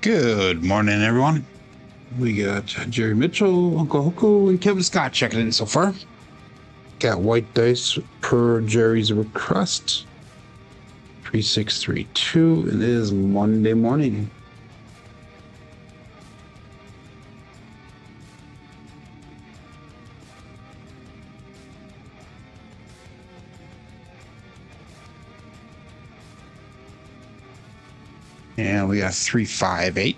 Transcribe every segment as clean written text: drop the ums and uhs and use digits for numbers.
Good morning, everyone. We got Jerry Mitchell, Uncle Hoko, and Kevin Scott checking in so far. Got white dice per Jerry's request. 3632. It is Monday morning. And we got 358.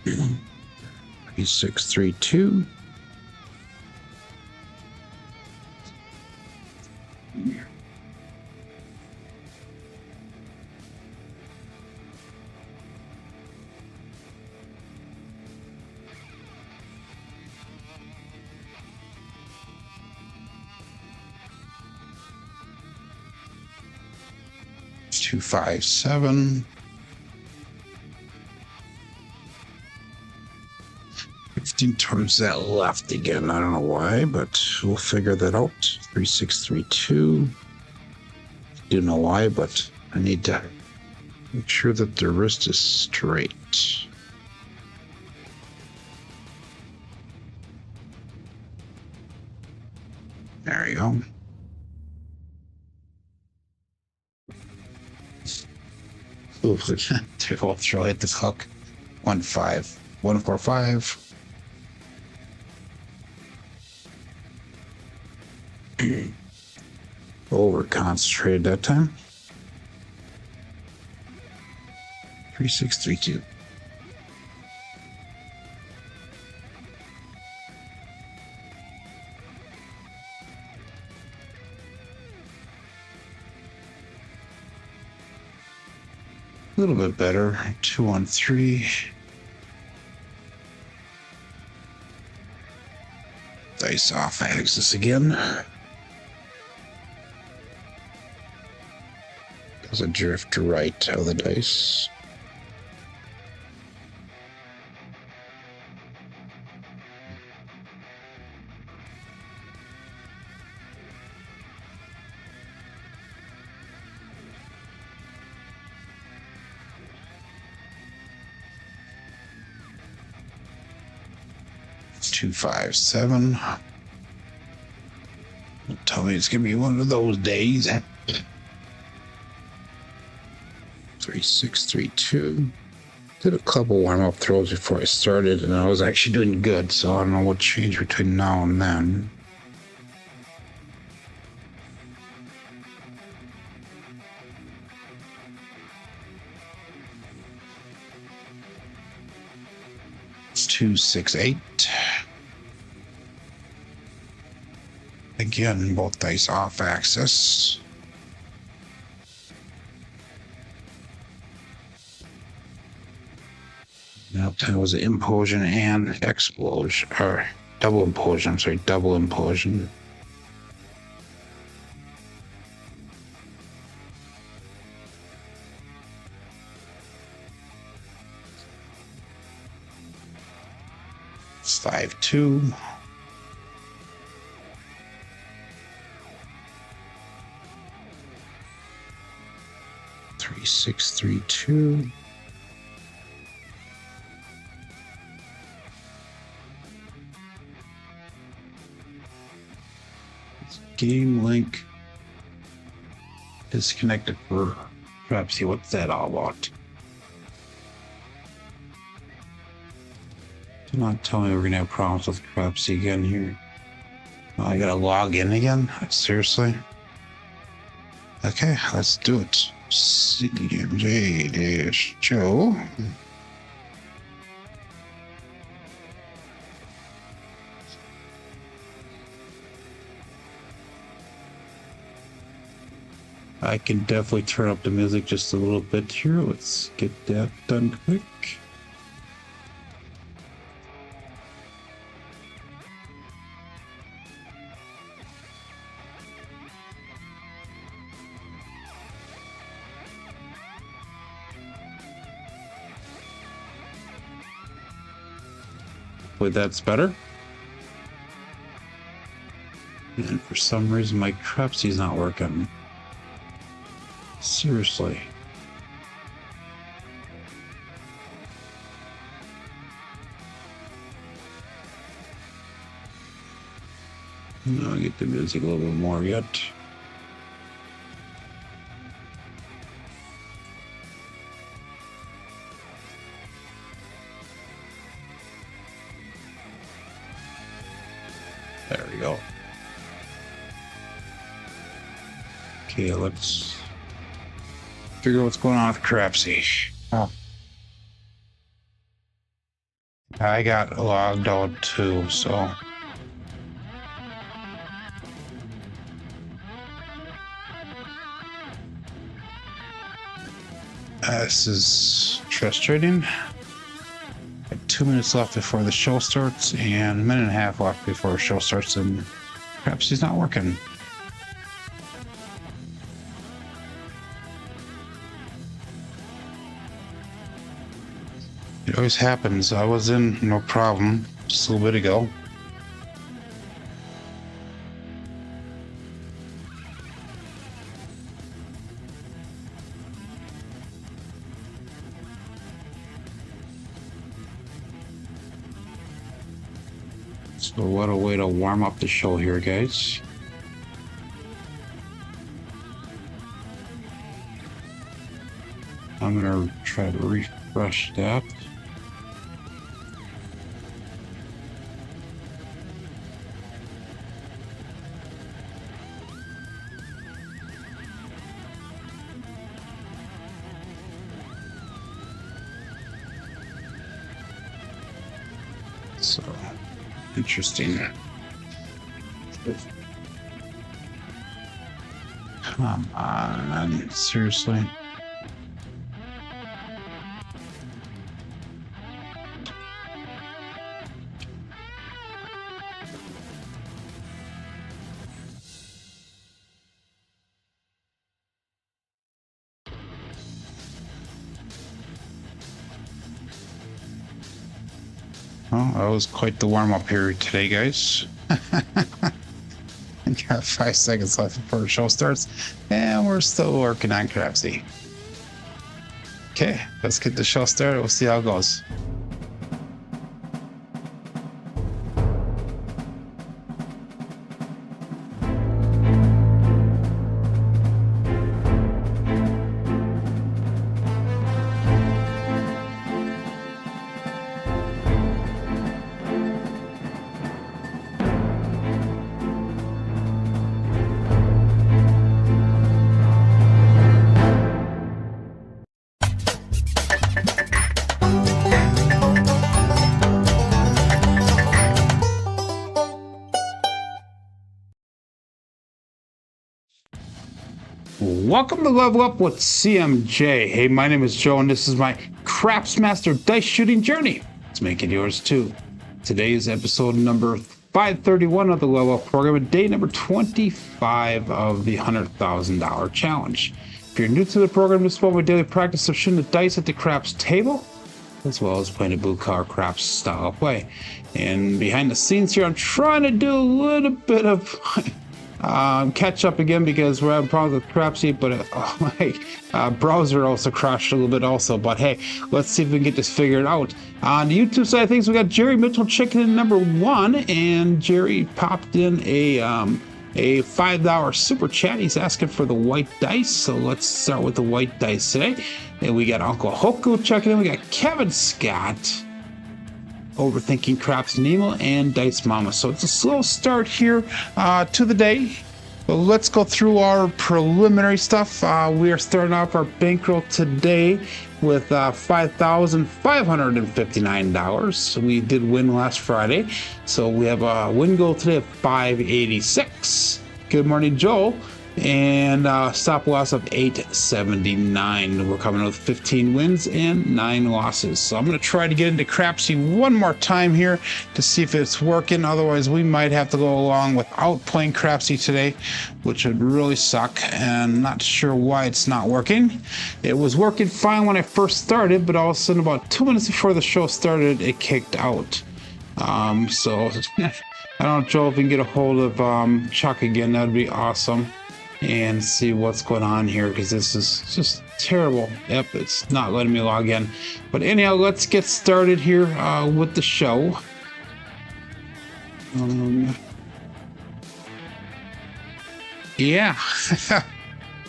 Three, 632. It's 257. 15 towards that left again. I don't know why, but we'll figure that out. 3632. Do know why, but I need to make sure that the wrist is straight. There you go. Ooh, I'll throw hit this hook. 1-5. 1-4-5. Over concentrated that time. 3632. A little bit better. 2-1-3. Dice off axis again. There's a drift right of the dice. It's 257. Tell me it's gonna be one of those days. 3632. Did a couple warm-up throws before I started, and I was actually doing good, so I don't know what changed between now and then. It's 268. Again, both dice off axis. Nope, that was an implosion and explosion, or double implosion. I'm sorry, double implosion. It's 5-2. Three, 6-3-2. Game link disconnected for Crapsee. What's that all about? Do not tell me we're gonna have problems with Crapsee again here. Oh, I gotta log in again? Seriously? Okay, let's do it. CMJ Joe. I can definitely turn up the music just a little bit here. Let's get that done quick. Hopefully that's better. And for some reason, my Crapsee's not working. Seriously. No, get the music a little bit more yet. There we go. Okay, let's figure out what's going on with Crapsee. Oh. I got logged out too, so. This is frustrating. 2 minutes left before the show starts, and a minute and a half left before the show starts, and perhaps he's not working. It always happens. I was in no problem just a little bit ago. So what a way to warm up the show here, guys. I'm gonna try to refresh that. So interesting. Come on, seriously. Well, that was quite the warm-up here today, guys. Got 5 seconds left before the show starts, and we're still working on Crapsee. Okay, let's get the show started. We'll see how it goes. Welcome to Level Up with CMJ. Hey, my name is Joe, and this is my Craps Master Dice Shooting Journey. Let's make it yours too. Today is episode number 531 of the Level Up program, and day number 25 of the $100,000 challenge. If you're new to the program, this is my daily practice of shooting the dice at the craps table, as well as playing a blue collar craps style play. And behind the scenes here, I'm trying to do a little bit of catch up again because we're having problems with Crapsee, but my browser also crashed a little bit also. But hey, let's see if we can get this figured out. On the YouTube side of things, we got Jerry Mitchell checking in number 1, and Jerry popped in a $5 super chat. He's asking for the white dice, so let's start with the white dice today. And we got Uncle Hoku checking in. We got Kevin Scott, Overthinking Craps Nemo, and Dice Mama. So it's a slow start here to the day. But let's go through our preliminary stuff. We are starting off our bankroll today with $5,559. We did win last Friday, so we have a win goal today of $586. Good morning, Joel. And stop loss of 879. We're coming with 15 wins and 9 losses. So I'm going to try to get into Crapsee one more time here to see if it's working. Otherwise, we might have to go along without playing Crapsee today, which would really suck. And not sure why it's not working. It was working fine when I first started, but all of a sudden, about 2 minutes before the show started, it kicked out. So I don't know, Joel, if we can get a hold of Chuck again, that'd be awesome. And see what's going on here, because this is just terrible. Yep, it's not letting me log in. But anyhow, let's get started here with the show. Yeah.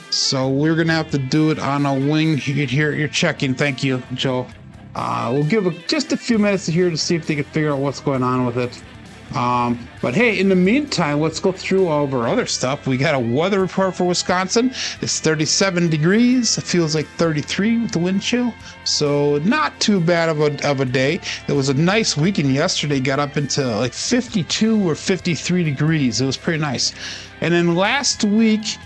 So we're gonna have to do it on a wing here. You're checking. Thank you, Joe. We'll give just a few minutes here to see if they can figure out what's going on with it. But hey, in the meantime, let's go through all of our other stuff. We got a weather report for Wisconsin. It's 37 degrees. It feels like 33 with the wind chill. So not too bad of a day. It was a nice weekend yesterday. Got up into like 52 or 53 degrees. It was pretty nice. And then last week,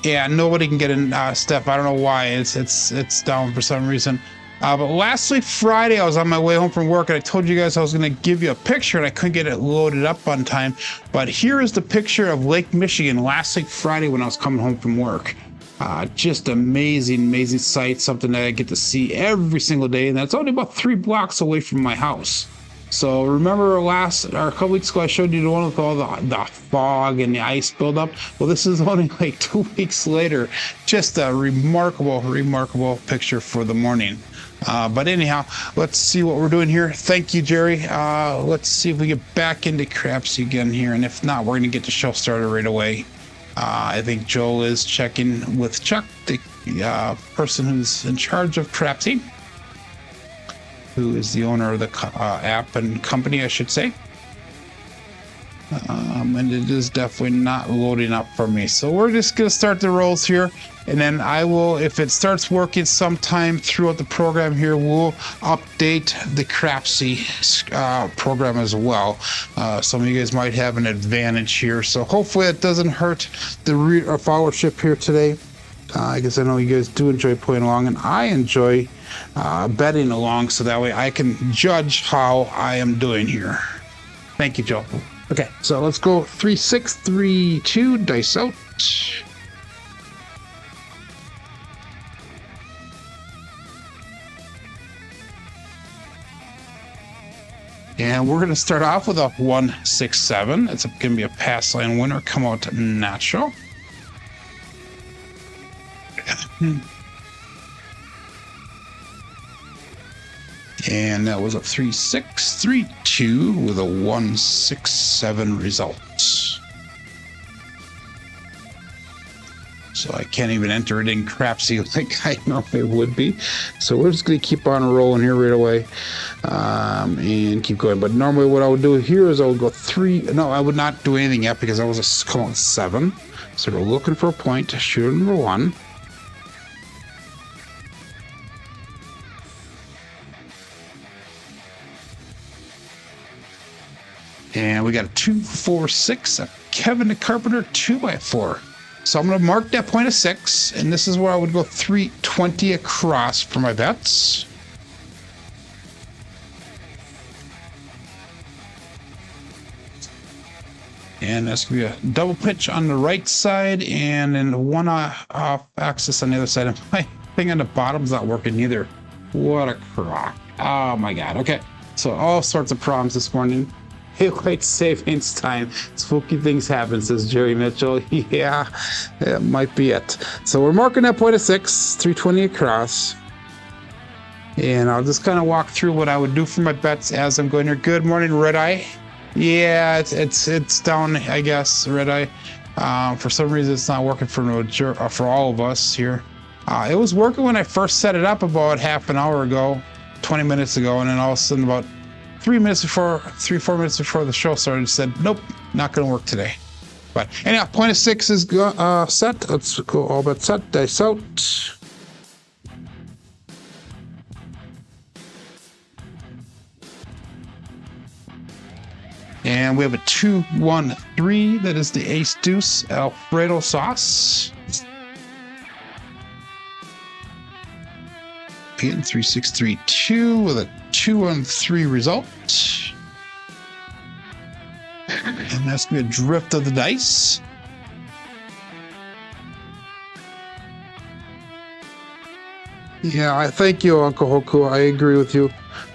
yeah, nobody can get in, Steph. I don't know why. It's down for some reason. But last week, Friday, I was on my way home from work, and I told you guys I was going to give you a picture, and I couldn't get it loaded up on time. But here is the picture of Lake Michigan last week, Friday, when I was coming home from work. Just amazing sight, something that I get to see every single day, and that's only about 3 blocks away from my house. So remember a couple weeks ago, I showed you the one with all the fog and the ice buildup. Well, this is only like 2 weeks later. Just a remarkable picture for the morning. But anyhow, let's see what we're doing here. Thank you, Jerry. Let's see if we get back into Crapsee again here. And if not, we're going to get the show started right away. I think Joel is checking with Chuck, the person who's in charge of Crapsee, who is the owner of the app and company, I should say. And it is definitely not loading up for me. So we're just going to start the rolls here. And then I will, if it starts working sometime throughout the program here, we'll update the Crapsee program as well. Some of you guys might have an advantage here. So hopefully it doesn't hurt the followership here today. I guess I know you guys do enjoy playing along, and I enjoy betting along, so that way I can judge how I am doing here. Thank you, Joe. Okay, so let's go 3, 6, 3, 2, dice out. And we're going to start off with a 1, 6, 7. It's going to be a pass line winner, come out natural. And that was a 3, 6, 3, 2 with a 1, 6, 7 result. So I can't even enter it in Crapsee like I normally would be. So we're just going to keep on rolling here right away and keep going. But normally what I would do here is I would go 3. No, I would not do anything yet because I was just calling 7. So we're looking for a point. Shooter number 1. And we got a 2, 4, 6, a Kevin the Carpenter 2x4. So I'm going to mark that point of 6, and this is where I would go 320 across for my bets. And that's going to be a double pitch on the right side, and then one off axis on the other side. And my thing on the bottom's not working either. What a crock. Oh my God. Okay. So all sorts of problems this morning. Daylight savings time. Spooky things happen, says Jerry Mitchell. Yeah, that might be it. So we're marking that point of 6, 320 across. And I'll just kind of walk through what I would do for my bets as I'm going here. Good morning, Red Eye. Yeah, it's down, I guess, Red Eye. For some reason, it's not working for all of us here. It was working when I first set it up about half an hour ago, 20 minutes ago, and then all of a sudden about 4 minutes before the show started, said, nope, not going to work today. But anyhow, point of 6 is set. Let's go all but set, dice out. And we have a 2, 1, 3. That is the ace deuce Alfredo sauce. Again, 3, 6, 3, 2 with a 2 and 3 result. And that's going to be a drift of the dice. Yeah, I thank you, Uncle Hoku. I agree with you.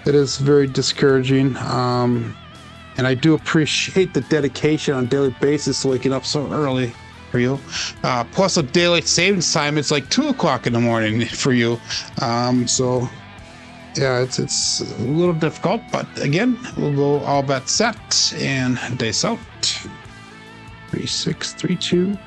It is very discouraging. And I do appreciate the dedication on a daily basis, waking up so early for you. Plus a daylight savings time, it's like 2 o'clock in the morning for you. So yeah, it's a little difficult, but again, we'll go all bets set and dice out. 3, 6, 3, 2.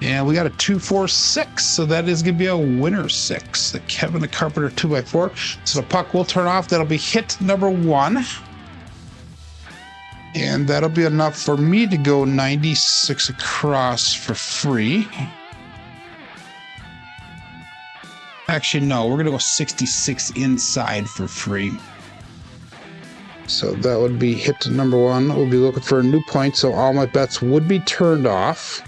And we got a 2, 4, 6, so that is going to be a winner 6. The Kevin the Carpenter 2x4. So the puck will turn off. That'll be hit number 1. And that'll be enough for me to go 96 across for free. Actually, no, we're going to go 66 inside for free. So that would be hit number 1. We'll be looking for a new point, so all my bets would be turned off.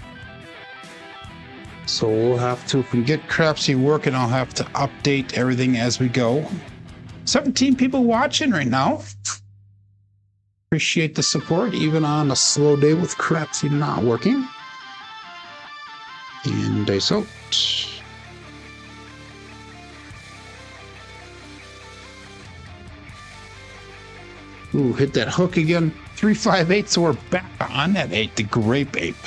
So we'll have to, if we get Crapsee working, I'll have to update everything as we go. 17 people watching right now. Appreciate the support, even on a slow day with Crapsee not working. And dice out. Ooh, hit that hook again. 3, 5, 8, so we're back on that 8, the grape ape.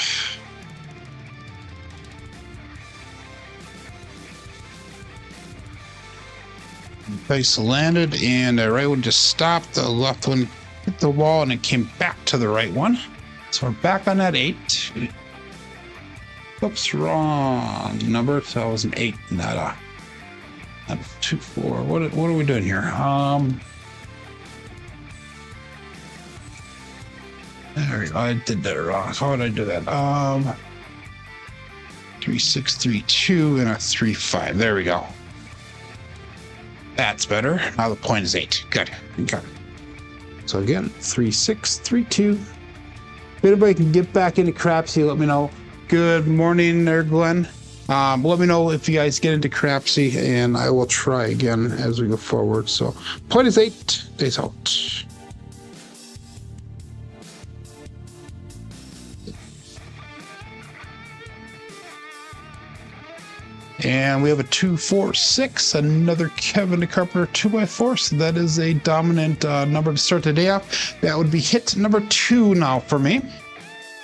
Dice landed, and the right one just stopped. The left one hit the wall, and it came back to the right one. So we're back on that 8. Oops, wrong number. So that was an 8, not a 2, 4. What are we doing here? There we go. I did that wrong. How did I do that? 3, 6, 3, 2, and a 3, 5. There we go. That's better. Now the point is 8. Good. Okay. So again, 3, 6, 3, 2. If anybody can get back into Crapsee, let me know. Good morning there, Glenn. Let me know if you guys get into Crapsee, and I will try again as we go forward. So point is 8. Days out. And we have a 2, 4, 6, another Kevin the Carpenter 2x4. So that is a dominant number to start the day off. That would be hit number 2 now for me.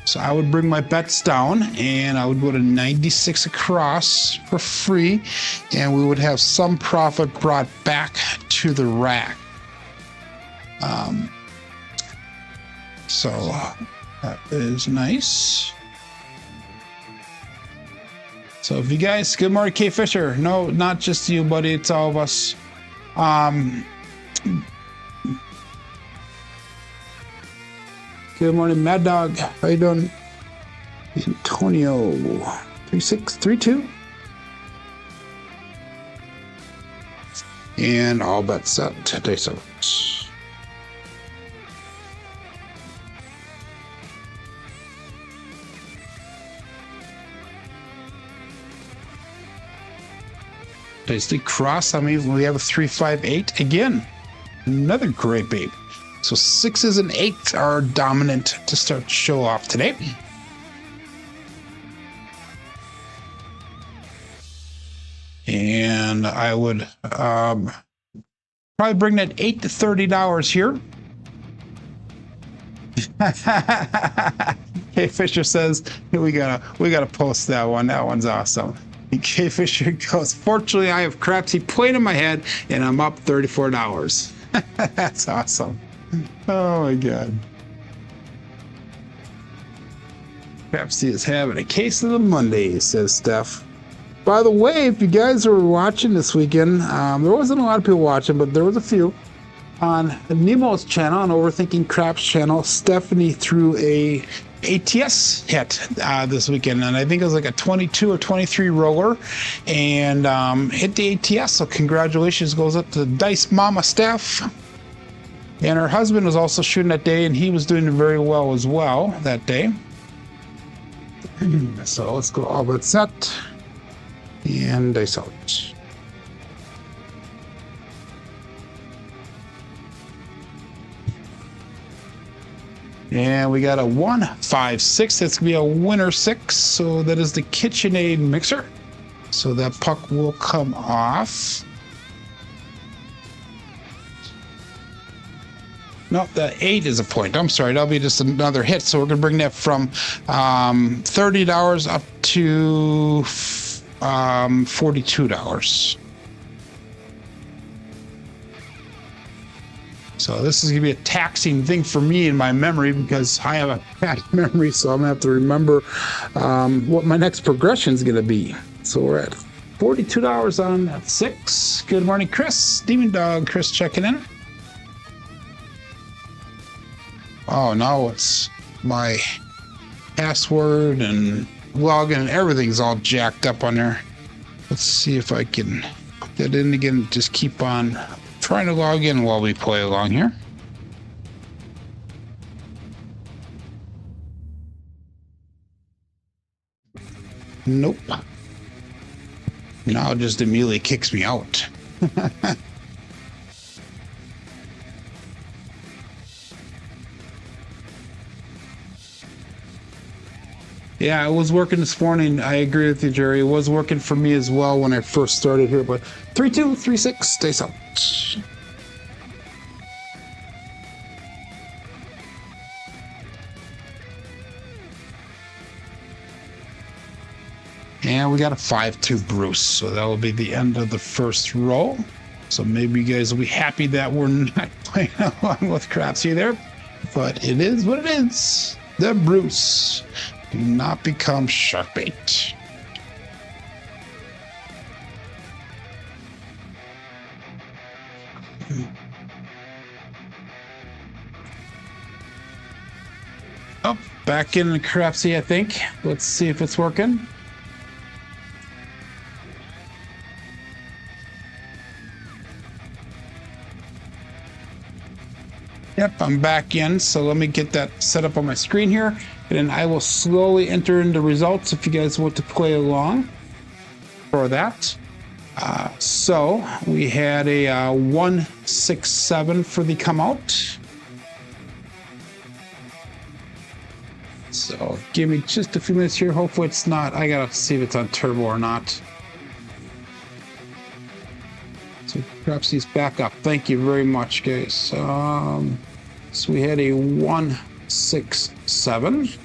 So I would bring my bets down, and I would go to 96 across for free, and we would have some profit brought back to the rack. So that is nice. So if you guys, good morning, K Fisher. No, not just you, buddy. It's all of us. Good morning, Mad Dog. How you doing? Antonio, 3632. And all bets set. Dice out. Dice the cross. I mean, we have a 3, 5, 8 again. Another great babe. So 6s and 8s are dominant to start the show off today. And I would probably bring that $8 to $30 here. K Fisher says we gotta post that one. That one's awesome. And K Fisher goes, fortunately I have Crapsee playing in my head and I'm up $34. That's awesome. Oh my God. Crapsee is having a case of the Monday, says Steph. By the way, if you guys were watching this weekend, there wasn't a lot of people watching, but there was a few. On Nemo's channel, on Overthinking Craps channel, Stephanie threw a ATS hit this weekend, and I think it was like a 22 or 23 roller, and hit the ATS. So congratulations goes up to Dice Mama Steph. And her husband was also shooting that day, and he was doing very well as well that day. So let's go all but set and dice out. And we got a 1-5-6. That's gonna be a winner 6. So that is the KitchenAid mixer. So that puck will come off. No, the 8 is a point. I'm sorry, that'll be just another hit. So we're gonna bring that from $30 up to $42. So this is gonna be a taxing thing for me in my memory because I have a bad memory. So I'm gonna have to remember what my next progression is gonna be. So we're at $42 on that 6. Good morning, Chris. Demon Dog Chris checking in. Oh, now it's my password and login and everything's all jacked up on there. Let's see if I can put that in again. Just keep on trying to log in while we play along here. Nope. Now it just immediately kicks me out. Yeah, it was working this morning. I agree with you, Jerry. It was working for me as well when I first started here, but 3-2-3-6 stays out. And we got a 5-2 Bruce, so that will be the end of the first roll. So maybe you guys will be happy that we're not playing along with Crapsee there, but it is what it is. The Bruce. Do not become shark bait. Oh, back in the Crapsee, I think. Let's see if it's working. Yep, I'm back in, so let me get that set up on my screen here, and then I will slowly enter in the results if you guys want to play along for that. So we had a 1-6-7 for the come out. So give me just a few minutes here. Hopefully it's not, I gotta see if it's on turbo or not. So Crapsee's back up. Thank you very much, guys. So we had a 1-6-7.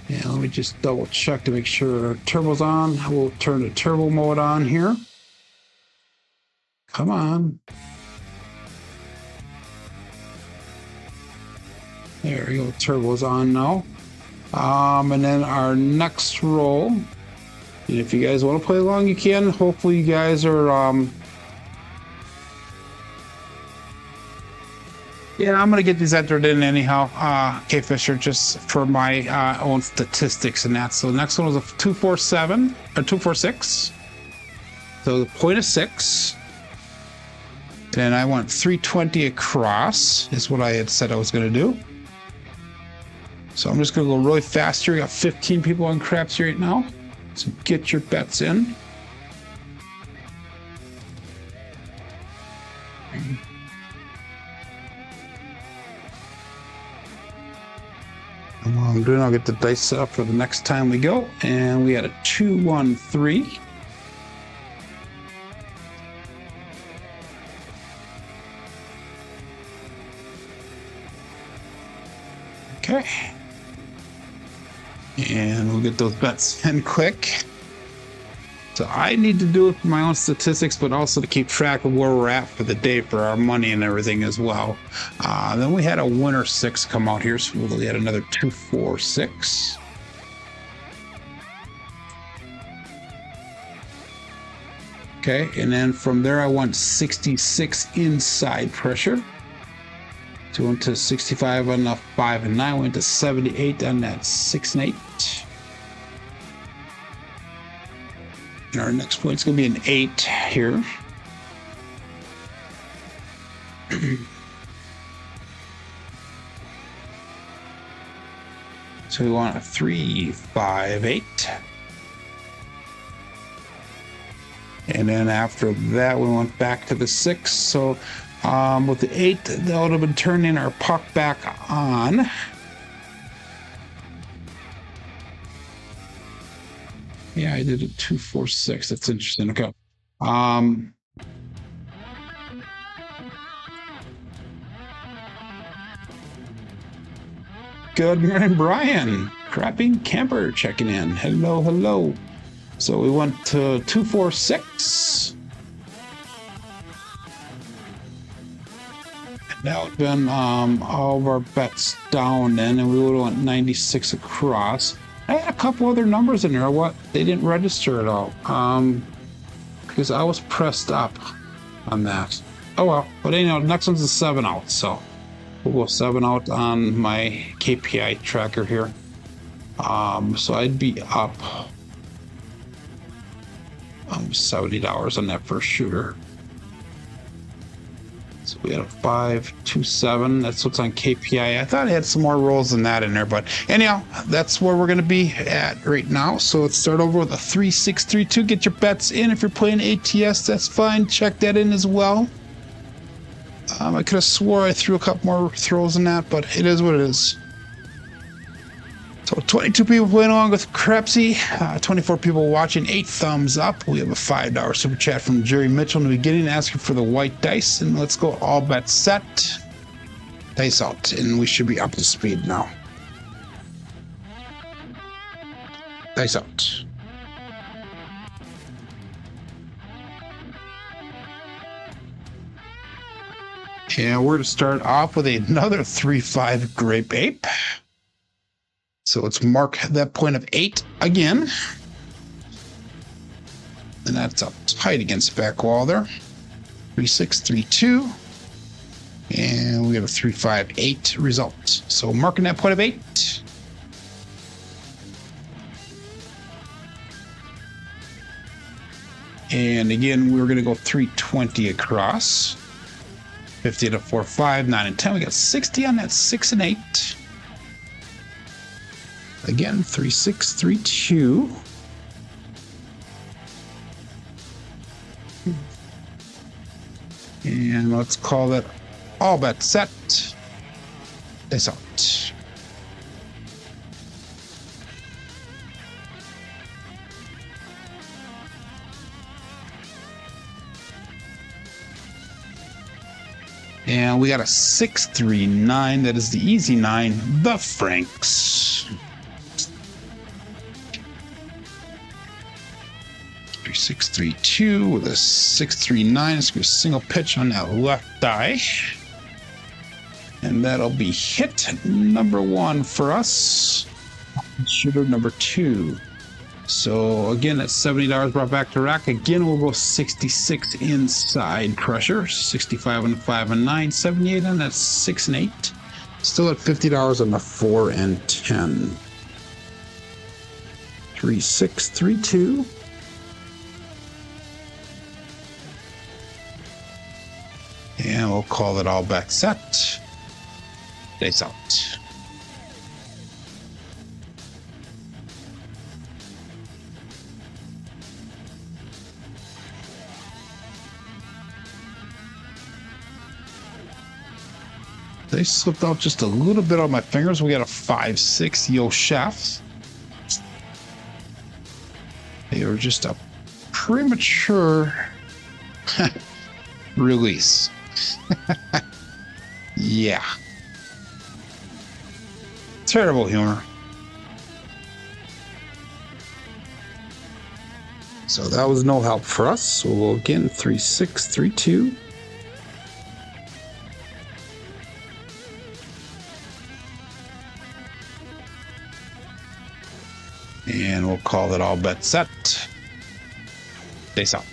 Yeah, let me just double check to make sure turbo's on. We'll turn the turbo mode on here. Come on. There we go. Turbo's on now. And then our next roll. And if you guys want to play along, you can. Hopefully you guys are yeah, I'm gonna get these entered in anyhow, K Fisher, just for my own statistics and that. So the next one was a 2-4-7 or 2-4-6. So the point of 6. And I want 320 across is what I had said I was gonna do. So I'm just gonna go really fast here. We got 15 people on Crapsee right now. So get your bets in. And while I'm doing, I'll get the dice set up for the next time we go. And we had a 2-1-3. Okay. And we'll get those bets in quick. So I need to do it for my own statistics, but also to keep track of where we're at for the day for our money and everything as well. Then we had a winner 6 come out here, so we had another 2-4-6. Okay, and then from there I want 66 inside pressure. So went to 65 on the 5 and 9, went to 78 on that 6 and 8. And our next point's gonna be an 8 here. So we want a 3-5-8. And then after that, we went back to the 6. So With the 8, that would have been turning our puck back on. Yeah, I did a 2, 4, 6. That's interesting. Okay. Good morning, Brian. Crapping Camper checking in. Hello, hello. So we went to 2, 4, 6. That would have been all of our bets down then, and we would have went 96 across. I had a couple other numbers in there. What? They didn't register at all. Because I was pressed up on that. Oh well. But anyhow, next one's a 7 out. So we'll go 7 out on my KPI tracker here. So I'd be up $70 on that first shooter. So we had a 5, 2, 7. That's what's on KPI. I thought I had some more rolls than that in there, but anyhow, that's where we're going to be at right now. So let's start over with a 3, 6, 3, 2. Get your bets in. If you're playing ATS, that's fine. Check that in as well. I could have swore I threw a couple more throws in that, but it is what it is. So 22 people playing along with Crapsee, 24 people watching, 8 thumbs up. We have a $5 super chat from Jerry Mitchell in the beginning asking for the white dice. And let's go all bets set. Dice out. And we should be up to speed now. Dice out. And we're going to start off with another 3-5 Grape Ape. So let's mark that point of 8 again. And that's up tight against the back wall there. 3, 6, 3, 2. And we have a 3, 5, 8 result. So marking that point of 8. And again, we're going to go 320 across. 50 to 4, 5, 9, and 10. We got 60 on that 6 and 8. Again, 3, 6, 3, 2. And let's call that all bet set. This out. And we got a 6, 3, 9. That is the easy 9. The Franks. 3, 6, 3, 2 with a 6, 3, 9. Let's go single pitch on that left die. And that'll be hit number 1 for us. Shooter number 2. So again, that's $70 brought back to rack. Again, we'll go 66 inside pressure. 65 on the 5 and 9. 78 on that 6 and 8. Still at $50 on the 4 and 10. 3, 6, 3, 2. And we'll call it all back set. Days out. They slipped out just a little bit on my fingers. We got a 5, 6 Yo Chef. They were just a premature release. Yeah. Terrible humor. So that was no help for us. So we'll again 3, 6, 3, 2. And we'll call it all bet set. Face out.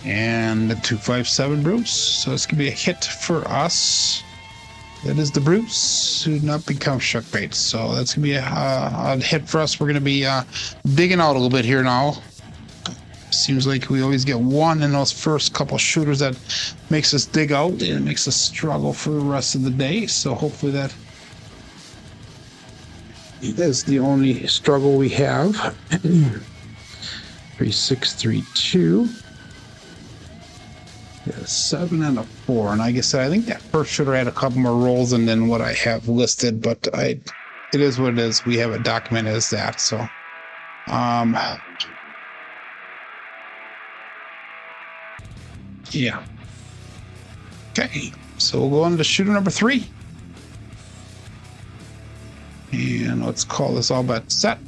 And the 257 Bruce. So this could be a hit for us. That is the Bruce who did not become shuck bait. So that's gonna be a hit for us. We're gonna be digging out a little bit here now. Seems like we always get one in those first couple shooters that makes us dig out and it makes us struggle for the rest of the day. So hopefully that is the only struggle we have. 3632. A 7 and a 4, and like I said, I think that first shooter had a couple more rolls and then what I have listed, but it is what it is. We have it documented as that. So, yeah. Okay, so we'll go on to shooter number 3, and let's call this all bet set.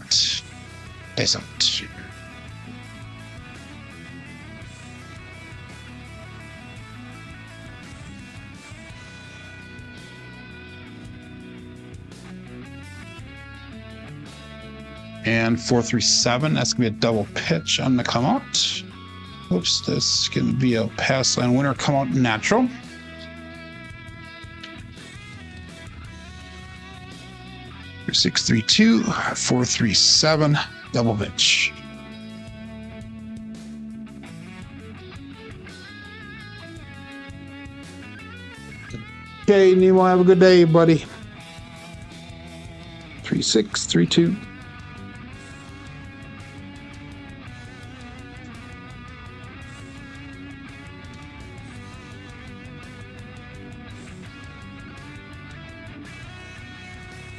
Face out. And 437, that's gonna be a double pitch on the come out. Oops, this is gonna be a pass line winner, come out natural. For 632, 437, double pitch. Okay, Nemo, have a good day, buddy. 3632.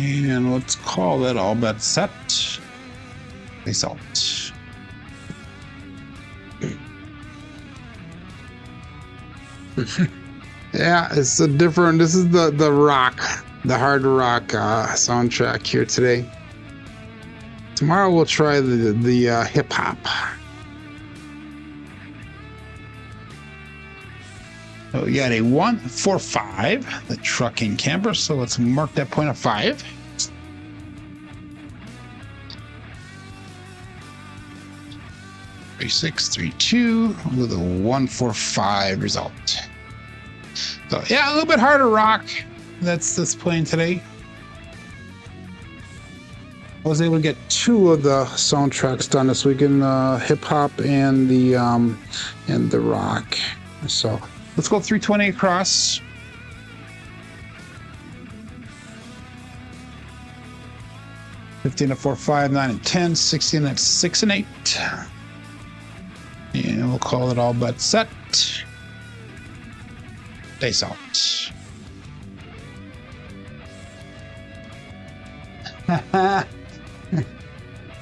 And let's call that all bet set. Face out. Yeah, it's a different. This is the rock, the hard rock soundtrack here today. Tomorrow we'll try the hip hop. So we got a 145, the trucking camper. So let's mark that point of 5. Six, 3, 2 with a 145 result. So yeah, a little bit harder rock. That's this playing today. I was able to get 2 of the soundtracks done this weekend, hip hop and the rock. So let's go 320 across. $15 to 4, 5, 9, and 10, 16 at 6 and 8. And we'll call it all but set. Face out.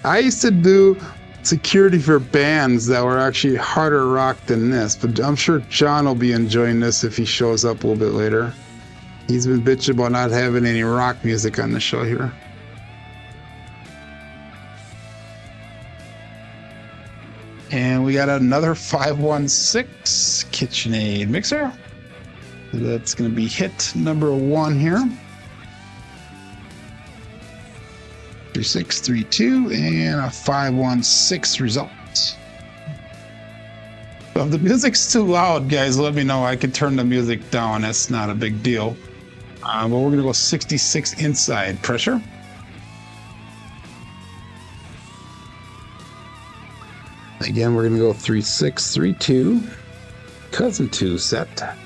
I used to do security for bands that were actually harder rock than this, but I'm sure John will be enjoying this if he shows up a little bit later. He's been bitching about not having any rock music on the show here. And we got another 516 KitchenAid mixer. That's going to be hit number 1 here. 3632 and a 516 result. So if the music's too loud, guys, let me know. I can turn the music down. That's not a big deal. But we're going to go 66 inside pressure. Again, we're going to go 3632, cousin 2 set.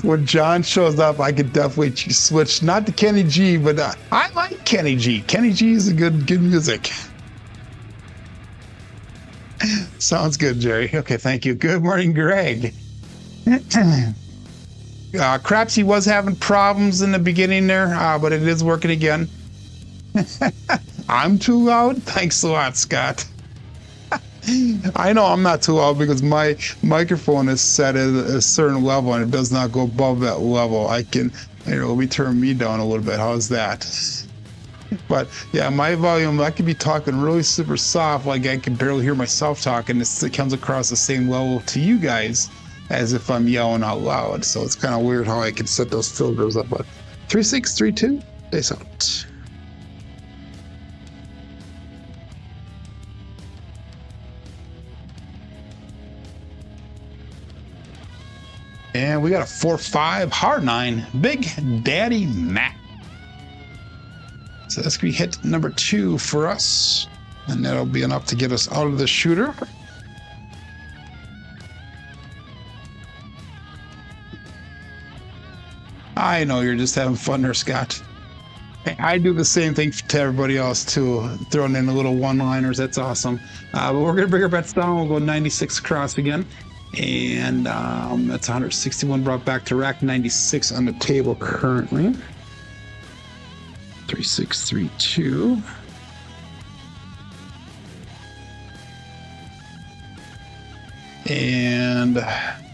When John shows up, I could definitely switch, not to Kenny G, but I like Kenny G. Kenny G is a good music. Sounds good, Jerry. Okay, thank you. Good morning, Greg. Crapsee was having problems in the beginning there, but it is working again. I'm too loud? Thanks a lot, Scott. I know I'm not too loud because my microphone is set at a certain level and it does not go above that level. I can, let me turn me down a little bit. How's that? But yeah, my volume, I could be talking really super soft, like I can barely hear myself talking. It comes across the same level to you guys as if I'm yelling out loud. So it's kind of weird how I can set those filters up. But 3632, face out. And we got a 4-5 hard 9, Big Daddy Mac. So that's gonna be hit number 2 for us. And that'll be enough to get us out of the shooter. I know you're just having fun there, Scott. I do the same thing to everybody else too, throwing in the little one-liners. That's awesome. But we're gonna bring our bets down. We'll go 96 across again, and that's 161 brought back to rack. 96 on the table currently. 3632. And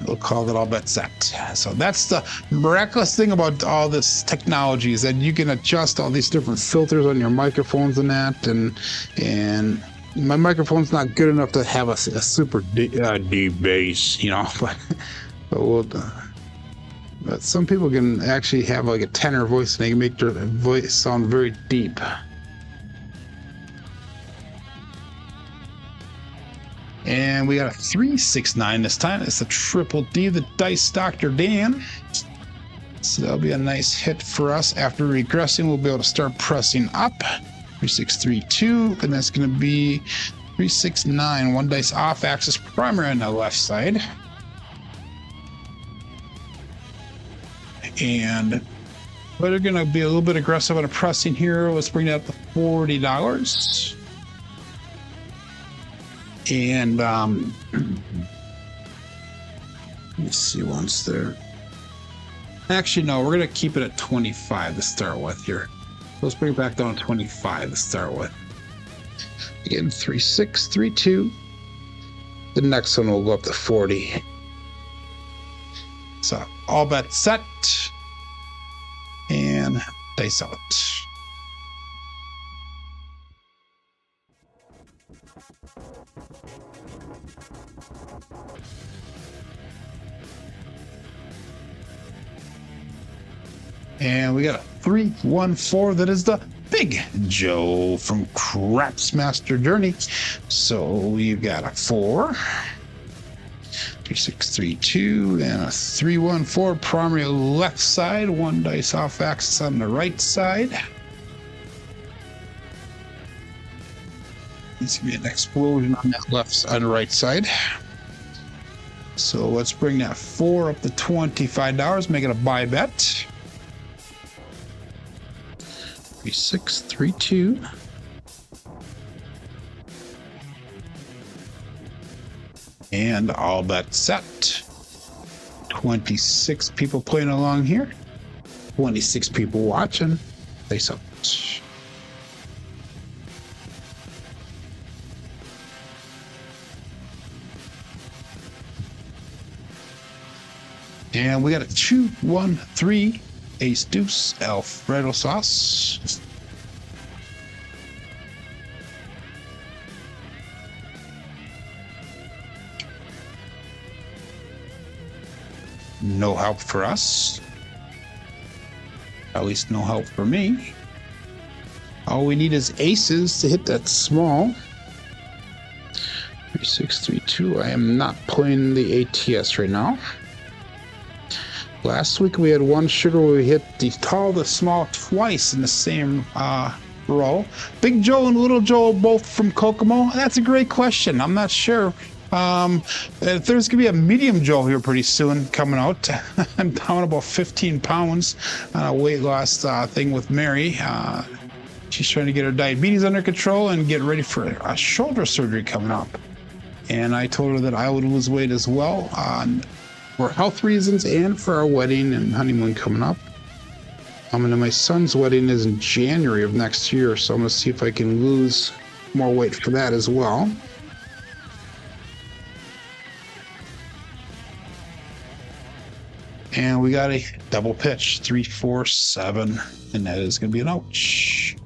we'll call it all bet set. So that's the miraculous thing about all this technology, is that you can adjust all these different filters on your microphones and that. And my microphone's not good enough to have a super deep bass, you know. But some people can actually have like a tenor voice, and they can make their voice sound very deep. And we got a 369 this time. It's a triple D, the Dice Dr. Dan. So that'll be a nice hit for us. After regressing, we'll be able to start pressing up. 3632, and that's going to be 369. One dice off axis, primary on the left side. And we're going to be a little bit aggressive on a pressing here. Let's bring that up to $40. And let me see once there. Actually, no, we're gonna keep it at 25 to start with here. Let's bring it back down to 25 to start with. Again, 3632. The next one will go up to 40. So all bets set and dice out. And we got a 314. That is the Big Joe from Craps Master Journey. So we've got a 4, 3632, and a 314. Primary left side. One dice off axis on the right side. Needs to be an explosion on that on the right side. So let's bring that 4 up to $25. Make it a buy bet. 3632. And all bets set. 26 people playing along here. 26 people watching. Face up. And we got a 2-1-3 ace deuce Alfredo sauce. No help for us. At least no help for me. All we need is aces to hit that small. 3632. I am not playing the ATS right now. Last week we had one shooter where we hit the tall, the small twice in the same row. Big Joe and Little Joe both from Kokomo. That's a great question. I'm not sure. If there's gonna be a medium Joe here pretty soon coming out. I'm down about 15 pounds on a weight loss thing with Mary. She's trying to get her diabetes under control and get ready for a shoulder surgery coming up. And I told her that I would lose weight as well for health reasons and for our wedding and honeymoon coming up. And my son's wedding is in January of next year, so I'm gonna see if I can lose more weight for that as well. And we got a double pitch, 3-4-7, and that is gonna be an ouch.